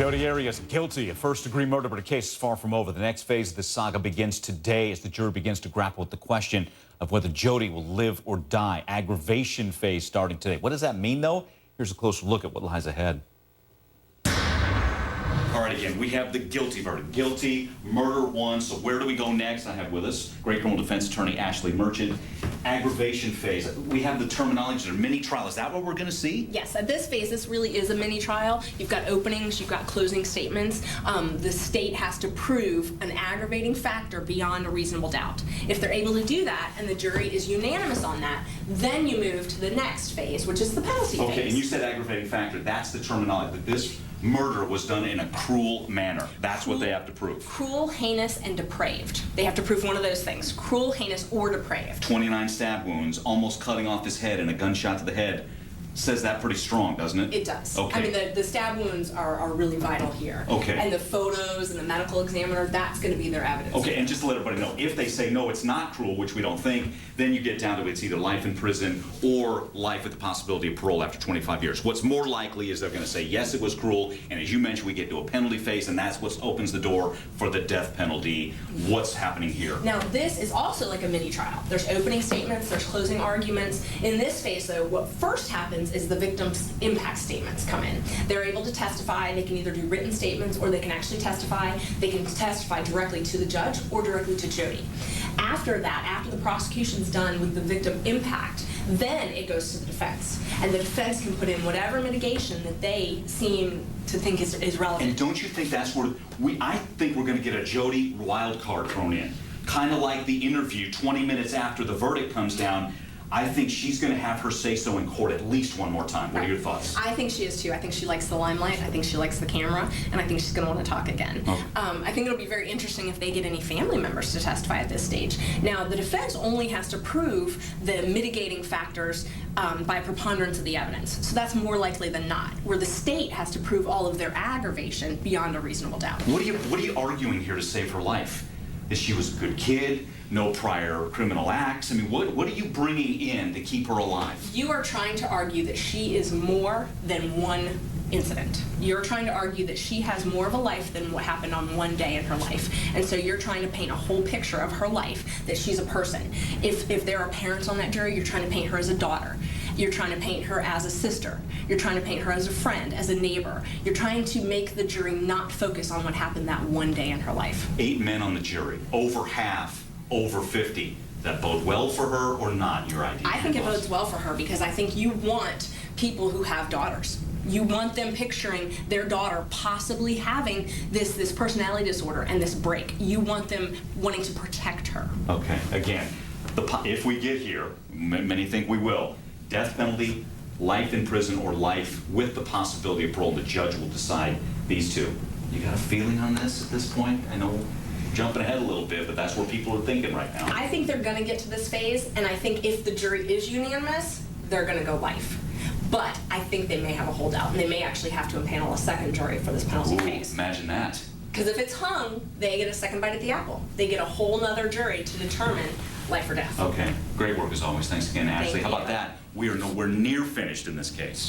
Jodi Arias guilty of first-degree murder, but her case is far from over. The next phase of the saga begins today as the jury begins to grapple with the question of whether Jodi will live or die. Aggravation phase starting today. What does that mean, though? Here's a closer look at what lies ahead. All right, again, we have the guilty verdict. Guilty, murder one. So where do we go next? I have with us great criminal defense attorney Ashleigh Merchant. Aggravation phase. We have the terminology. There's a mini trial. Is that what we're going to see? Yes, at this phase, this really is a mini trial. You've got openings, you've got closing statements. The state has to prove an aggravating factor beyond a reasonable doubt. If they're able to do that and the jury is unanimous on that, then you move to the next phase, which is the penalty phase. Okay, and you said aggravating factor. That's the terminology. That this murder was done in a cruel manner. That's what they have to prove. Cruel, heinous, and depraved. They have to prove one of those things. Cruel, heinous, or depraved. 29 stab wounds, almost cutting off his head and a gunshot to the head. Says that pretty strong, doesn't it? It does. Okay. I mean, the stab wounds are really vital here. Okay. And the photos and the medical examiner, that's going to be their evidence. Okay, and just to let everybody know, if they say, no, it's not cruel, which we don't think, then you get down to it's either life in prison or life with the possibility of parole after 25 years. What's more likely is they're going to say, yes, it was cruel, and as you mentioned, we get to a penalty phase, and that's what opens the door for the death penalty. What's happening here? Now, this is also like a mini trial. There's opening statements, there's closing arguments. In this phase, though, what first happens is the victim's impact statements come in. They're able to testify. They can either do written statements or they can actually testify. They can testify directly to the judge or directly to Jodi. After that, after the prosecution's done with the victim impact, then it goes to the defense. And the defense can put in whatever mitigation that they seem to think is relevant. And don't you think that's where I think we're going to get a Jodi wild card thrown in? Kind of like the interview 20 minutes after the verdict comes down. I think she's going to have her say-so in court at least one more time. What are your thoughts? I think she is too. I think she likes the limelight. I think she likes the camera, and I think she's going to want to talk again. Oh. I think it'll be very interesting if they get any family members to testify at this stage. Now, the defense only has to prove the mitigating factors by preponderance of the evidence. So that's more likely than not. Where the state has to prove all of their aggravation beyond a reasonable doubt. What are you arguing here to save her life? That she was a good kid, no prior criminal acts? I mean, what are you bringing in to keep her alive? You are trying to argue that she is more than one incident. You're trying to argue that she has more of a life than what happened on one day in her life. And so you're trying to paint a whole picture of her life, that she's a person. If there are parents on that jury, you're trying to paint her as a daughter. You're trying to paint her as a sister. You're trying to paint her as a friend, as a neighbor. You're trying to make the jury not focus on what happened that one day in her life. 8 men on the jury, over half, over 50. That bode well for her or not, your idea? I think it bodes well for her because I think you want people who have daughters. You want them picturing their daughter possibly having this personality disorder and this break. You want them wanting to protect her. Okay, again, if we get here, many think we will, death penalty, life in prison, or life with the possibility of parole, the judge will decide these two. You got a feeling on this at this point? I know jumping ahead a little bit, but that's where people are thinking right now. I think they're going to get to this phase, and I think if the jury is unanimous, they're going to go life. But I think they may have a holdout, and they may actually have to impanel a second jury for this penalty phase. Imagine that. Because if it's hung, they get a second bite at the apple. They get a whole nother jury to determine life or death. Okay, great work as always. Thanks again, Ashleigh. Thank How about you. that? We are nowhere near finished in this case.